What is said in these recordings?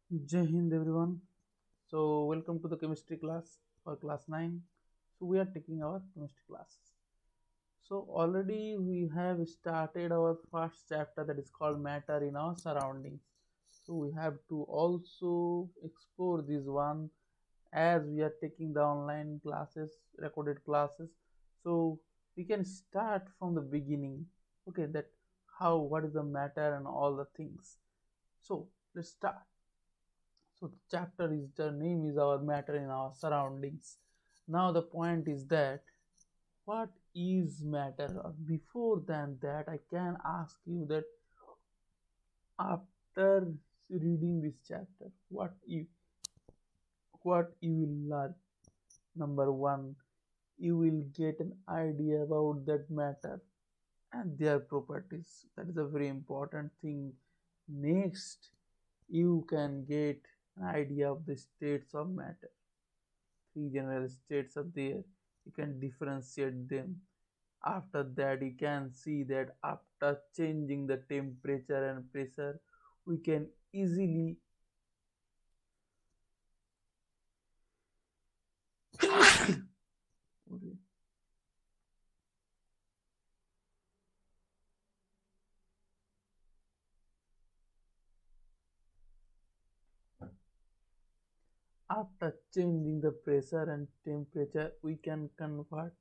Jai Hind everyone. So welcome to the chemistry class for class 9. So we are taking our chemistry classes. So already we have started our first chapter that is called matter in our surroundings. So we have to also explore this one as we are taking the online classes, recorded classes. So we can start from the beginning. Okay, that how what is the matter and all the things. So let's start. So the chapter is the name is our matter in our surroundings. Now the point is that what is matter? Or before than that, I can ask you that after reading this chapter, what you will learn. Number one, you will get an idea about that matter and their properties. That is a very important thing. Next, you can get an idea of the states of matter. Three general states are there. You can differentiate them. After that, you can see that after changing the temperature and pressure, we can easily after changing the pressure and temperature, we can convert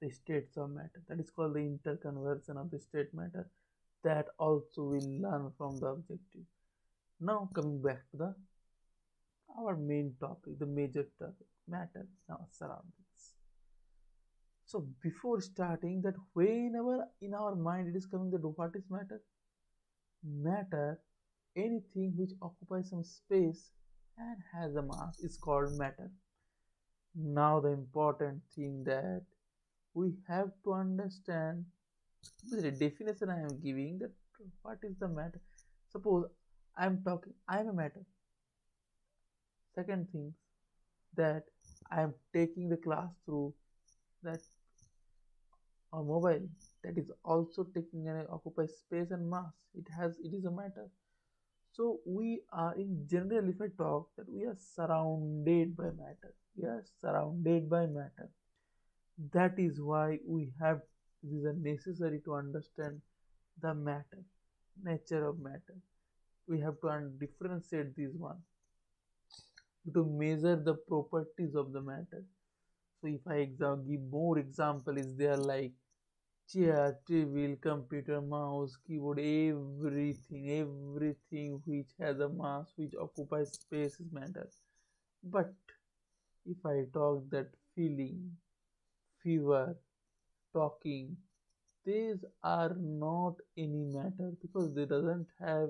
the states of matter. That is called the interconversion of the state matter. That also we'll learn from the objective. Now coming back to the our main topic, the major topic, matter in our surroundings. So before starting that, whenever in our mind it is coming that what is matter? Matter, anything which occupies some space and has a mass is called matter. Now the important thing that we have to understand the definition I am giving that what is the matter. Suppose I am talking, I am a matter. Second thing that I am taking the class through that a mobile that is also taking an occupies space and mass. It is a matter. So we are in general, if I talk that we are surrounded by matter. We are surrounded by matter. That is why we have it is a necessary to understand the matter, nature of matter. We have to differentiate this one to measure the properties of the matter. So if I give more example is there like chair, table, computer, mouse, keyboard, everything which has a mass, which occupies space is matter. But if I talk that feeling, fever, talking, these are not any matter because they doesn't have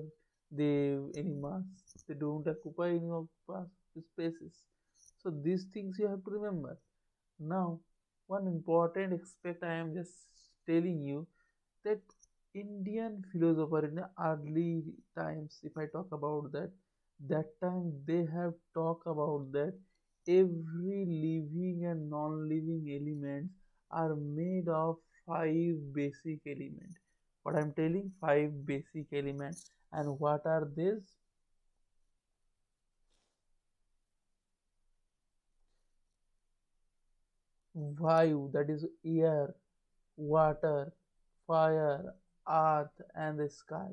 any mass. They don't occupy any of spaces. So these things you have to remember. Now, one important aspect I am just telling you that Indian philosopher in the early times, if I talk about that, that time they have talked about that every living and non-living elements are made of five basic elements. What I'm telling, five basic elements, and what are these? Vayu, that is air, water, fire, earth, and the sky.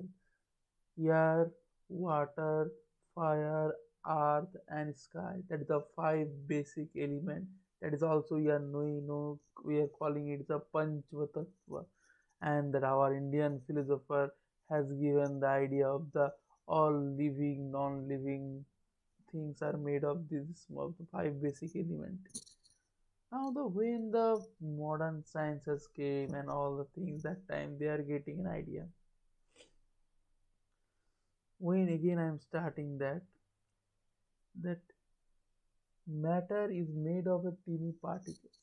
Air, water, fire, earth, and sky. That is the five basic element. That is also we are calling it the Panchvatattva, and that our Indian philosopher has given the idea of the all living, non-living things are made of these of the five basic elements. Now the when the modern sciences came and all the things that time they are getting an idea. When again I am starting that matter is made of a teeny particles.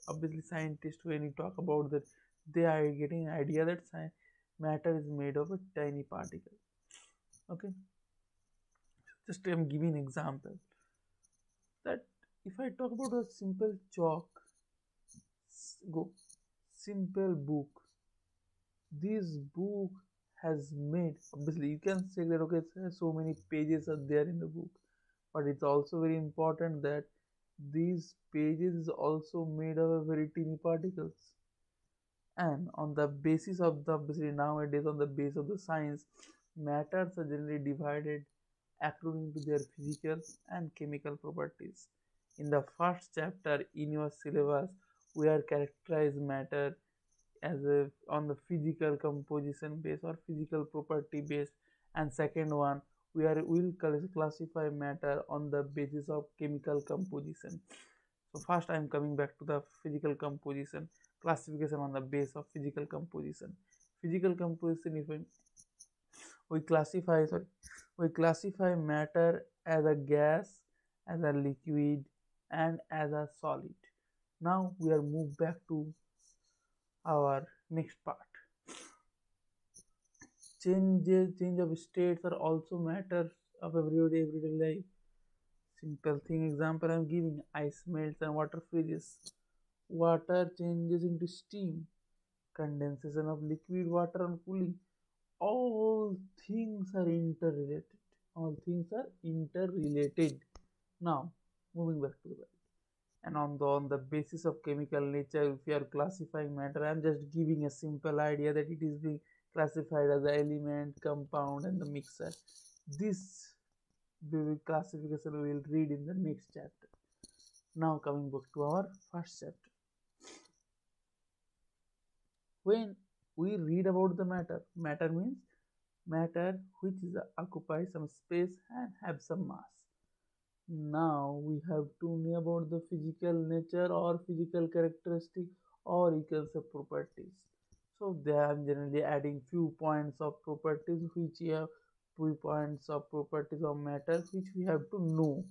Obviously scientists when you talk about that they are getting an idea that matter is made of a tiny particle. Okay, just I'm giving an example that if I talk about a simple chalk, go simple book. This book has made, obviously you can say that okay, so many pages are there in the book, but it's also very important that these pages is also made of very teeny particles. And on the basis of the, obviously nowadays on the base of the science, matters are generally divided according to their physical and chemical properties. In the first chapter in your syllabus, we are characterize matter as a on the physical composition base or physical property base, and second one we are will classify matter on the basis of chemical composition. So first I am coming back to the physical composition, classification on the base of physical composition. Physical composition, if we classify sorry we classify matter as a gas, as a liquid, and as a solid. Now we are moved back to our next part. Change of states are also matters of everyday life. Simple thing example I'm giving: ice melts and water freezes. Water changes into steam, condensation of liquid water and cooling. All things are interrelated. All things are interrelated. Now, moving back to the right. And on the basis of chemical nature, if you are classifying matter, I'm just giving a simple idea that it is being classified as the element, compound, and the mixer. This classification we will read in the next chapter. Now coming back to our first chapter. When we read about the matter, matter means matter which is occupy some space and have some mass. Now we have to know about the physical nature or physical characteristic, or you can say properties. So they are generally adding few points of properties which we have, few points of properties of matter which we have to know.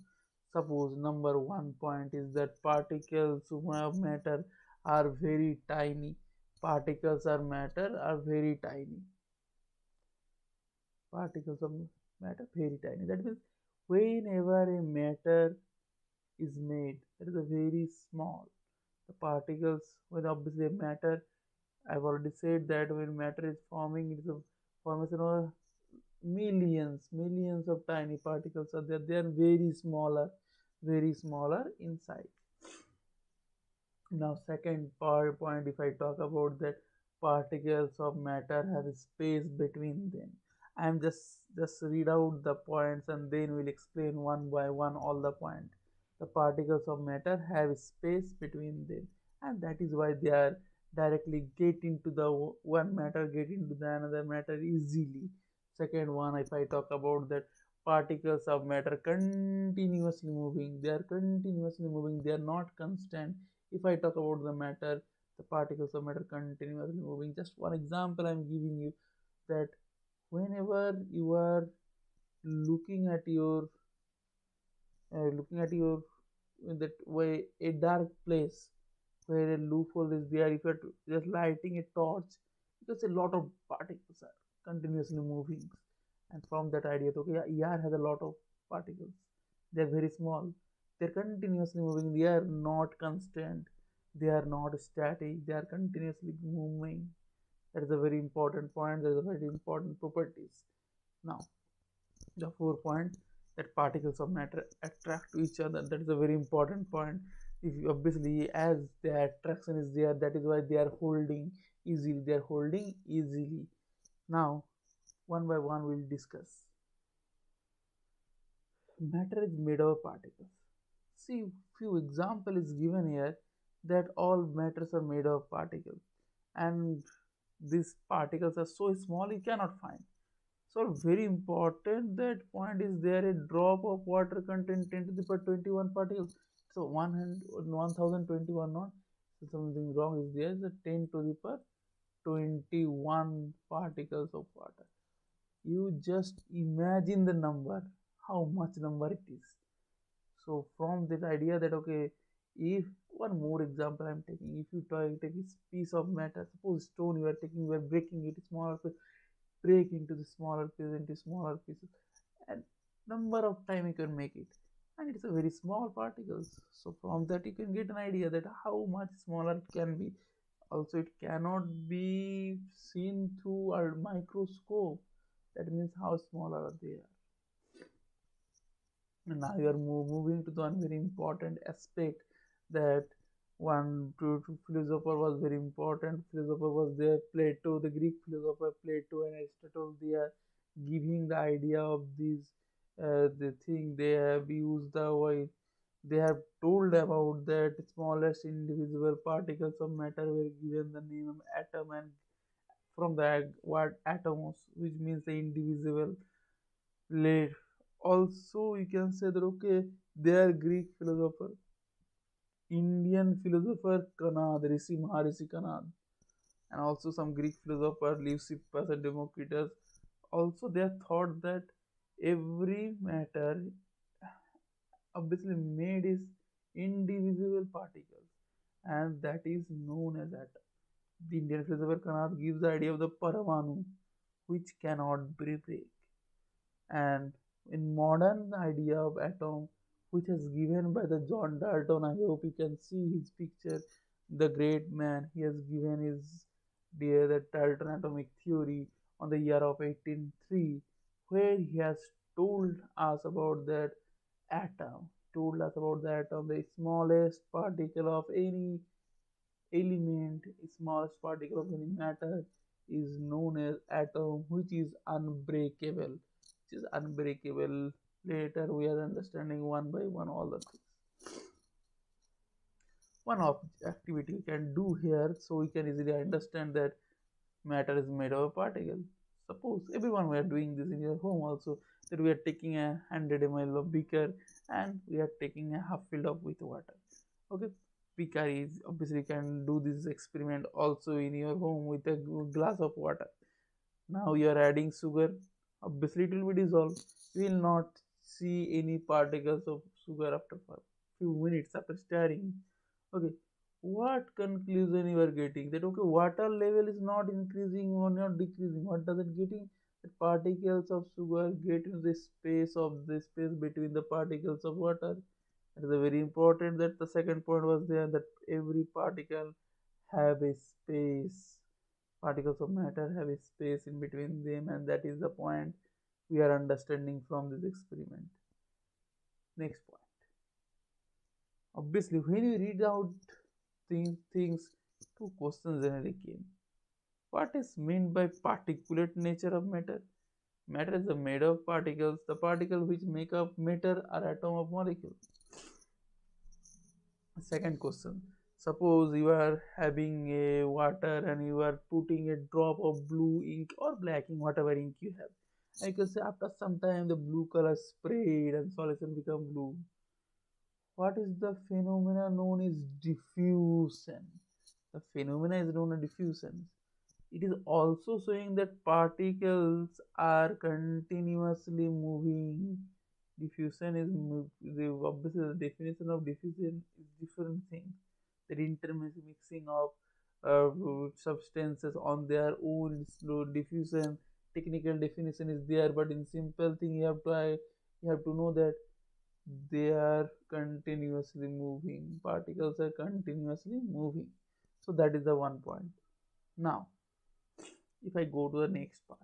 Suppose number one point is that particles of matter are very tiny. Particles of matter are very tiny. Particles of matter very tiny. That means whenever a matter is made, that is a very small. The particles, when obviously matter, I've already said that when matter is forming, it is a formation of millions of tiny particles are there. They are very smaller inside. Now, second point, if I talk about that particles of matter have a space between them. I'm just read out the points and then we'll explain one by one all the points. The particles of matter have space between them, and that is why they are directly get into the one matter, get into the another matter easily. Second one, if I talk about that particles of matter continuously moving, they are continuously moving, they are not constant. If I talk about the matter, the particles of matter continuously moving. Just one example I'm giving you, that whenever you are looking at your looking at your that way a dark place where a loophole is there, if you're just lighting a torch, because a lot of particles are continuously moving. And from that idea, okay, air has a lot of particles. They're very small. They're continuously moving. They are not constant. They are not static. They are continuously moving. That is a very important point. That is a very important properties. Now, the 4 point, that particles of matter attract to each other. That is a very important point. If you, obviously as the attraction is there, that is why they are holding easily. They are holding easily. Now, one by one we'll discuss. Matter is made of particles. See, few example is given here that all matters are made of particles, and these particles are so small you cannot find. So very important that point is there, a drop of water contain 10 to the power 21 particles. So 1021 not. So something wrong is there. So 10 to the power 21 particles of water. You just imagine the number, how much number it is. So from that idea that okay, if one more example I'm taking, if you take a piece of matter, suppose stone you are taking, you are breaking it smaller, break into the smaller pieces, into smaller pieces, and number of time you can make it, and it's a very small particles. So from that you can get an idea that how much smaller it can be. Also, it cannot be seen through a microscope. That means how small are they. Now you are moving to the one very important aspect, that one to philosopher was very important. Philosopher was there, Plato, the Greek philosopher Plato and Aristotle. They are giving the idea of these the thing. They have used the way, they have told about that smallest indivisible particles of matter were given the name of atom, and from the word atomos, which means the indivisible layer. Also, you can say that okay, they are Greek philosopher, Indian philosopher Kanad, Maharishi Kanad, and also some Greek philosopher Leucippus and Democritus. Also, they have thought that every matter obviously made is indivisible particles, and that is known as atom. The Indian philosopher Kanad gives the idea of the Paramanu, which cannot be break. And in modern idea of atom, which is given by the John Dalton, I hope you can see his picture, the great man. He has given his dear the Dalton atomic theory on the year of 1803, where he has told us about that atom, told us about the atom, the smallest particle of any element, smallest particle of any matter is known as atom, which is unbreakable. Which is unbreakable. Later we are understanding one by one all the things. One activity we can do here, so we can easily understand that matter is made of a particle. Suppose everyone we are doing this in your home also, that we are taking a 100 ml of beaker and we are taking a half filled up with water. Okay, beaker is obviously can do this experiment also in your home with a glass of water. Now you are adding sugar, obviously it will be dissolved. You will not see any particles of sugar after a few minutes after stirring. Okay, what conclusion you are getting? That okay, water level is not increasing or not decreasing. What does it getting? The particles of sugar get into the space between the particles of water. It is very important that the second point was there, that every particle have a space. Particles of matter have a space in between them, and that is the point we are understanding from this experiment. Next point. Obviously, when you read out things, two questions generally came. What is meant by particulate nature of matter? Matter is made of particles. The particles which make up matter are atom of molecule. Second question. Suppose you are having a water and you are putting a drop of blue ink or black ink, whatever ink you have. And you can say after some time the blue color sprayed and solution become blue. What is the phenomena known as diffusion? The phenomena is known as diffusion. It is also showing that particles are continuously moving. Diffusion is obviously the definition of diffusion is different thing. The intermixing of substances on their own slow diffusion. Technical definition is there, but in simple thing you have to know that they are continuously moving. Particles are continuously moving. So that is the one point. Now, if I go to the next part,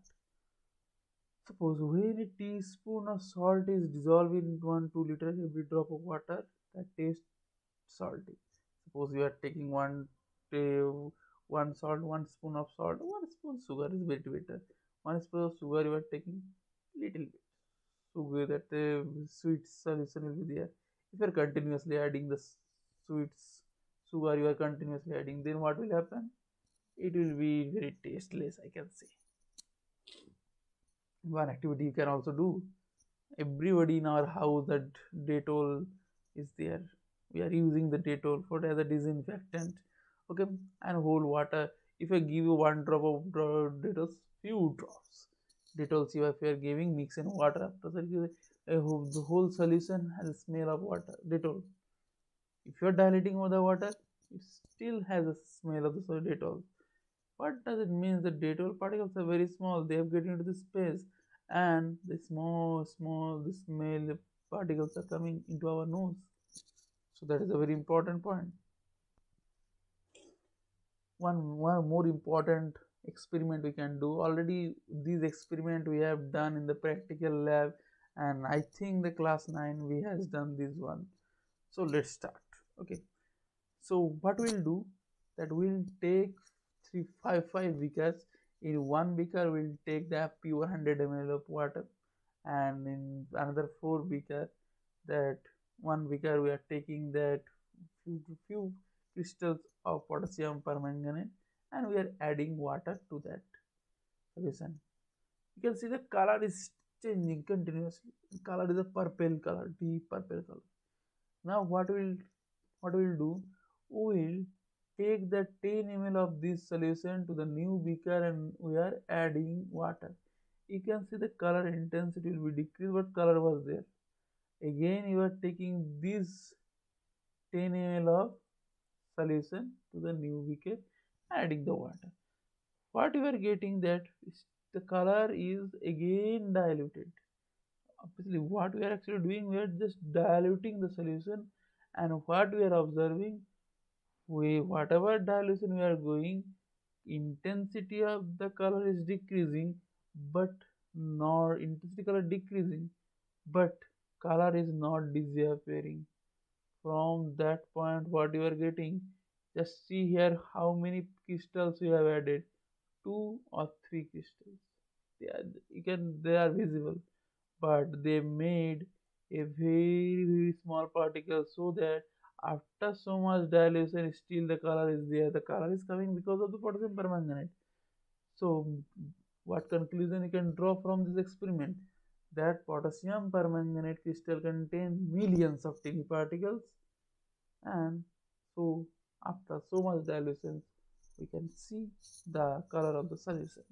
suppose when a teaspoon of salt is dissolved in 1 2 liter every drop of water, that tastes salty. Suppose you are taking one salt, 1 spoon of salt, 1 spoon sugar is very better. 1 spoon of sugar you are taking little bit sugar, that the sweet solution will be there. If you are continuously adding the sweets sugar, you are continuously adding, then what will happen? It will be very tasteless, I can say. One activity you can also do, everybody in our house, that Dettol is there, we are using the Dettol for as a disinfectant. Okay, and whole water, if I give you 1 drop of Dettol, few drops Dettol you are giving, mix in water, after that the whole solution has a smell of water Dettol. If you are diluting over the water, it still has a smell of the Dettol. What does it mean? The Dettol particles are very small. They have get into the space, and the the small particles are coming into our nose. So that is a very important point. One more important experiment we can do. Already these experiment we have done in the practical lab, and I think the class 9 we has done this one. So let's start. Okay, so what we'll do, that we'll take five beakers. In one beaker we'll take the pure 100 ml of water, and in another four beaker, that one beaker we are taking that few crystals of potassium permanganate, and we are adding water to that solution. You can see the color is changing continuously. The color is a purple color, deep purple color. Now what we'll do, we'll take the 10 ml of this solution to the new beaker, and we are adding water. You can see the color intensity will be decreased, but color was there. Again you are taking this 10 ml of solution to the new beaker, adding the water. What you are getting, that the color is again diluted. Obviously what we are actually doing, we are just diluting the solution, and what we are observing, we whatever dilution we are going, intensity of the color is decreasing, but not intensity color decreasing, but color is not disappearing. From that point what you are getting, just see here how many crystals you have added. Two or three crystals, they are visible, but they made a very small particle, so that after so much dilution still the color is there. The color is coming because of the potassium permanganate. So what conclusion you can draw from this experiment, that potassium permanganate crystal contain millions of tiny particles, and so after so much dilution we can see the color of the solution.